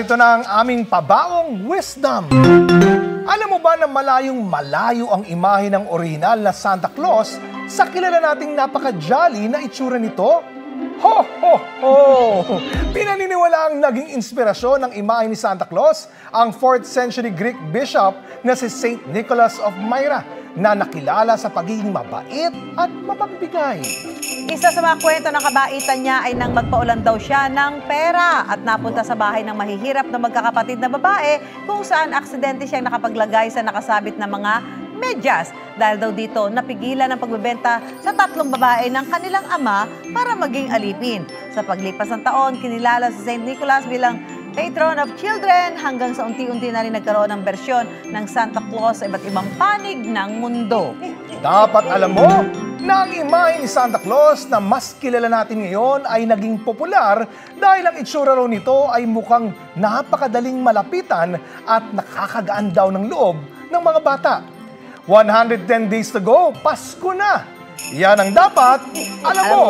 Ito na ang aming pabaong wisdom. Alam mo ba na malayong-malayo ang imahe ng orihinal na Santa Claus sa kilala nating napaka-jolly na itsura nito? Ho, ho, ho! Pinaniniwalaang naging inspirasyon ng imahe ni Santa Claus ang 4th century Greek bishop na si Saint Nicholas of Myra na nakilala sa pagiging mabait at mapagbigay. Isa sa mga kwento ng kabaitan niya ay nang magpaulan daw siya ng pera at napunta sa bahay ng mahihirap na magkakapatid na babae kung saan aksidente siyang nakapaglagay sa nakasabit na mga medyas. Dahil daw dito, napigilan ang pagbebenta sa 3 babae ng kanilang ama para maging alipin. Sa paglipas ng taon, kinilala si Saint Nicholas bilang patron of children hanggang sa unti-unti na rin nagkaroon ng bersyon ng Santa Claus sa iba't ibang panig ng mundo. Dapat alam mo na ang imahe ni Santa Claus na mas kilala natin ngayon ay naging popular dahil ang itsura raw nito ay mukhang napakadaling malapitan at nakakagaan daw ng loob ng mga bata. 110 days to go, Pasko na! Yan ang dapat alam mo!